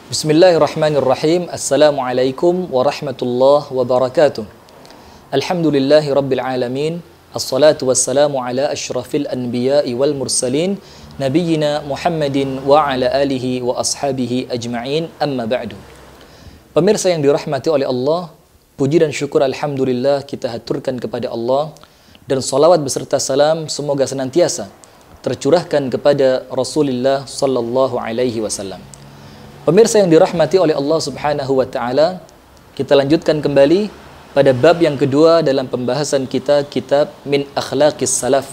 Bismillahirrahmanirrahim. Assalamualaikum warahmatullahi wabarakatuh. Alhamdulillahi rabbil alamin. Assalatu wassalamu ala asyrafil anbiya'i wal mursalin nabiyyina Muhammadin wa ala alihi wa ashabihi ajma'in, amma ba'du. Pemirsa yang dirahmati oleh Allah, puji dan syukur alhamdulillah kita haturkan kepada Allah, dan salawat beserta salam semoga senantiasa tercurahkan kepada Rasulullah sallallahu alaihi wasallam. Pemirsa yang dirahmati oleh Allah Subhanahu wa taala, kita lanjutkan kembali pada bab yang kedua dalam pembahasan kita kitab Min Akhlaqis Salaf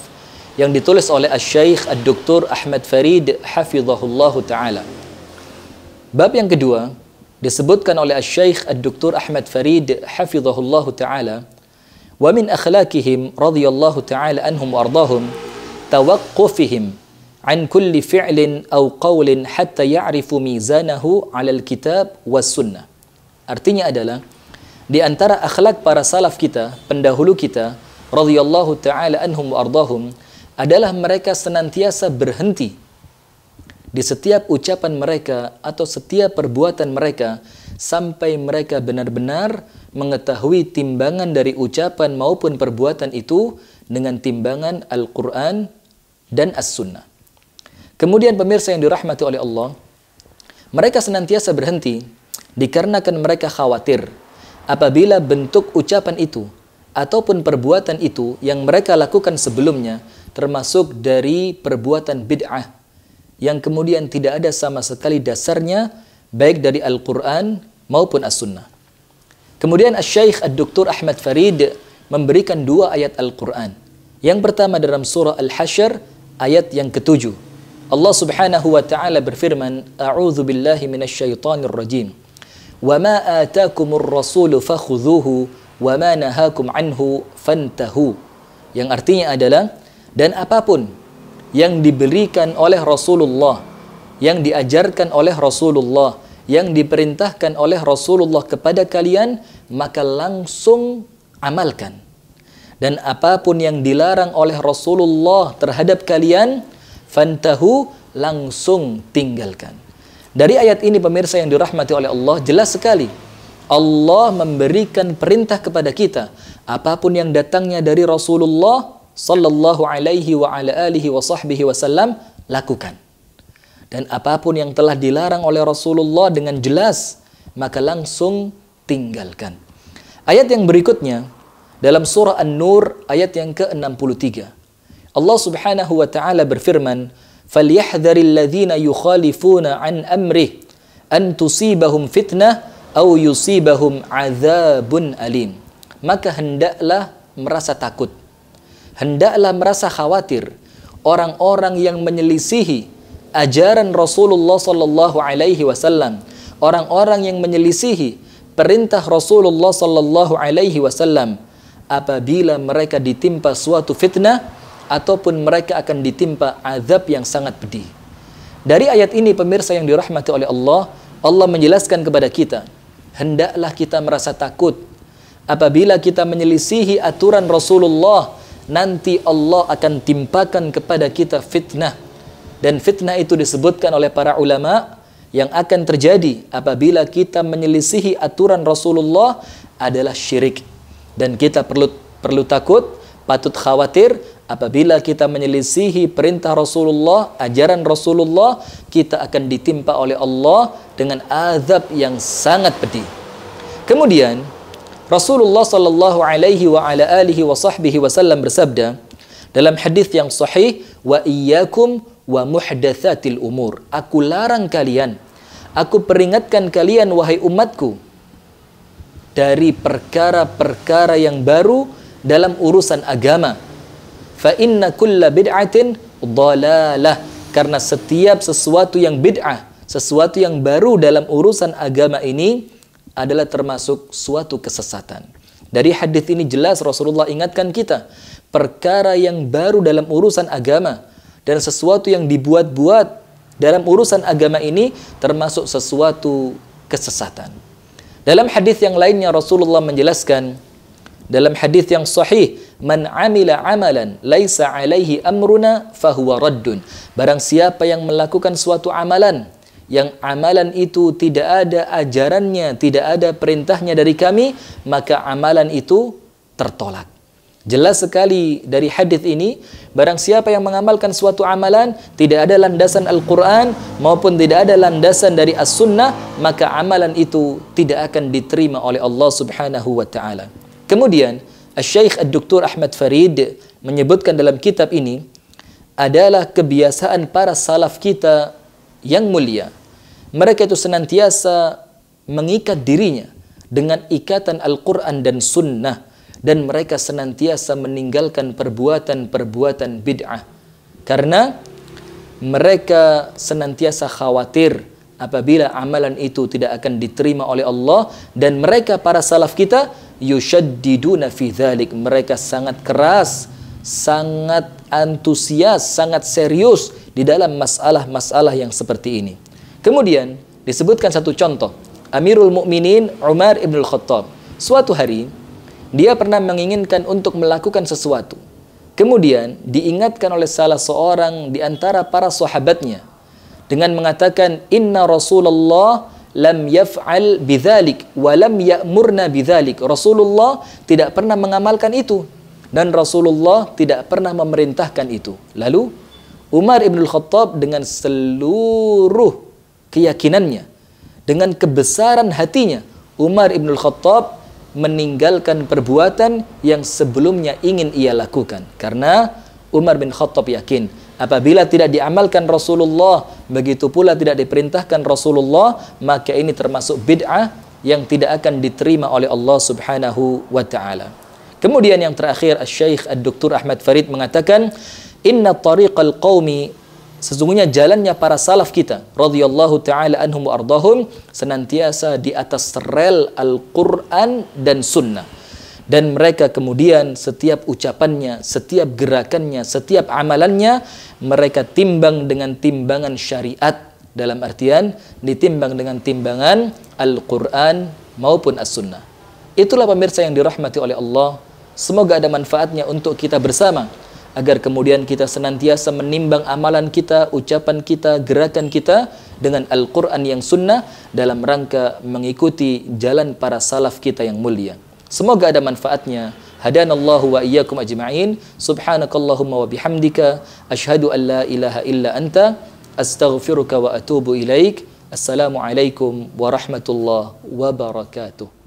yang ditulis oleh Asy-Syaikh Ad-Doktor Ahmad Farid hafizahullahu taala. Bab yang kedua disebutkan oleh Asy-Syaikh Ad-Doktor Ahmad Farid hafizahullahu taala, wa min akhlaqihim radhiyallahu taala anhum wa ardahum tawaqqufihim an kulli fi'lin aw qawlin hatta ya'rifu mizanahu 'alal kitab was sunnah. Artinya adalah di antara akhlak para salaf kita, pendahulu kita radhiyallahu taala anhum wa ardahum, adalah mereka senantiasa berhenti di setiap ucapan mereka atau setiap perbuatan mereka sampai mereka benar-benar mengetahui timbangan dari ucapan maupun perbuatan itu dengan timbangan Al-Qur'an dan As-Sunnah. Kemudian pemirsa yang dirahmati oleh Allah, mereka senantiasa berhenti dikarenakan mereka khawatir apabila bentuk ucapan itu ataupun perbuatan itu yang mereka lakukan sebelumnya termasuk dari perbuatan bid'ah yang kemudian tidak ada sama sekali dasarnya baik dari Al-Quran maupun As-Sunnah. Kemudian Asy-Syaikh Ad-Doktor Ahmad Farid memberikan dua ayat Al-Quran. Yang pertama dalam surah Al-Hasyr ayat yang ke-7. Allah Subhanahu wa taala berfirman, A'udzu billahi minasyaitonir rajim. Wa ma ataakumur rasulu fakhudhuhu wa ma nahakum anhu fantahu. Yang artinya adalah, dan apapun yang diberikan oleh Rasulullah, yang diajarkan oleh Rasulullah, yang diperintahkan oleh Rasulullah kepada kalian, maka langsung amalkan. Dan apapun yang dilarang oleh Rasulullah terhadap kalian, fantahu, langsung tinggalkan. Dari ayat ini pemirsa yang dirahmati oleh Allah, jelas sekali Allah memberikan perintah kepada kita, apapun yang datangnya dari Rasulullah sallallahu alaihi wa ala alihi wa sahbihi wasallam, lakukan. Dan apapun yang telah dilarang oleh Rasulullah dengan jelas, maka langsung tinggalkan. Ayat yang berikutnya dalam surah An-Nur ayat yang ke-63. Allah Subhanahu wa taala berfirman, "Falyahdharil ladzina yukhalifuna an amrih an tusibahum fitnah aw yusibahum adzabun alim." Maka hendaklah merasa takut, hendaklah merasa khawatir orang-orang yang menyelisihi ajaran Rasulullah sallallahu alaihi wasallam, orang-orang yang menyelisihi perintah Rasulullah sallallahu alaihi wasallam, apabila mereka ditimpa suatu fitnah ataupun mereka akan ditimpa azab yang sangat pedih. Dari ayat ini pemirsa yang dirahmati oleh Allah, Allah menjelaskan kepada kita, hendaklah kita merasa takut apabila kita menyelisihi aturan Rasulullah, nanti Allah akan timpakan kepada kita fitnah. Dan fitnah itu disebutkan oleh para ulama yang akan terjadi apabila kita menyelisihi aturan Rasulullah adalah syirik. Dan kita perlu takut, patut khawatir apabila kita menyelisihi perintah Rasulullah, ajaran Rasulullah, kita akan ditimpa oleh Allah dengan azab yang sangat pedih. Kemudian Rasulullah sallallahu alaihi wa ala alihi wa sahbihi wasallam bersabda dalam hadis yang sahih, wa iyyakum wa muhdatsatil umur. Aku larang kalian, aku peringatkan kalian wahai umatku dari perkara-perkara yang baru dalam urusan agama. Fa inna kulla bid'atin dhalalah, karena setiap sesuatu yang bid'ah, sesuatu yang baru dalam urusan agama ini adalah termasuk suatu kesesatan. Dari hadis ini jelas Rasulullah ingatkan kita, perkara yang baru dalam urusan agama dan sesuatu yang dibuat-buat dalam urusan agama ini termasuk sesuatu kesesatan. Dalam hadis yang lainnya Rasulullah menjelaskan dalam hadis yang sahih, man amila amalan laisa alaihi amruna fahuwa raddun. Barang siapa yang melakukan suatu amalan yang amalan itu tidak ada ajarannya, tidak ada perintahnya dari kami, maka amalan itu tertolak. Jelas sekali dari hadis ini, barang siapa yang mengamalkan suatu amalan tidak ada landasan Al-Quran maupun tidak ada landasan dari As-Sunnah, maka amalan itu tidak akan diterima oleh Allah Subhanahu wa Ta'ala. Kemudian Syekh Dr. Ahmad Farid menyebutkan dalam kitab ini adalah kebiasaan para salaf kita yang mulia. Mereka itu senantiasa mengikat dirinya dengan ikatan Al-Quran dan Sunnah, dan mereka senantiasa meninggalkan perbuatan-perbuatan bid'ah. Karena mereka senantiasa khawatir apabila amalan itu tidak akan diterima oleh Allah, dan mereka para salaf kita yushaddiduna fi dzalik, mereka sangat keras, sangat antusias, sangat serius di dalam masalah-masalah yang seperti ini. Kemudian disebutkan satu contoh, Amirul Mukminin Umar ibn al-Khattab. Suatu hari dia pernah menginginkan untuk melakukan sesuatu. Kemudian diingatkan oleh salah seorang di antara para sahabatnya dengan mengatakan, "Inna Rasulullah lam yaf'al bidzalik wa lam ya'murna bidzalik." Rasulullah tidak pernah mengamalkan itu dan Rasulullah tidak pernah memerintahkan itu. Lalu Umar ibn al-Khattab dengan seluruh keyakinannya, dengan kebesaran hatinya, Umar ibn al-Khattab meninggalkan perbuatan yang sebelumnya ingin ia lakukan. Karena Umar bin Khattab yakin, apabila tidak diamalkan Rasulullah, begitu pula tidak diperintahkan Rasulullah, maka ini termasuk bid'ah yang tidak akan diterima oleh Allah Subhanahu wa Ta'ala. Kemudian yang terakhir, Syekh Dr. Ahmad Farid mengatakan, "Inna tariqal qaumi", sesungguhnya jalannya para salaf kita radhiyallahu taala anhum wa ardahum senantiasa di atas rel Al-Qur'an dan Sunnah. Dan mereka kemudian setiap ucapannya, setiap gerakannya, setiap amalannya mereka timbang dengan timbangan syariat, dalam artian ditimbang dengan timbangan Al-Qur'an maupun As-Sunnah. Itulah pemirsa yang dirahmati oleh Allah. Semoga ada manfaatnya untuk kita bersama, agar kemudian kita senantiasa menimbang amalan kita, ucapan kita, gerakan kita dengan Al-Quran yang sunnah dalam rangka mengikuti jalan para salaf kita yang mulia. Semoga ada manfaatnya. Hadanallahu wa iyyakum ajma'in. Subhanakallahumma wa bihamdika. Ashhadu an la ilaha illa anta. Astaghfiruka wa atubu ilaik. Assalamualaikum warahmatullahi wabarakatuh.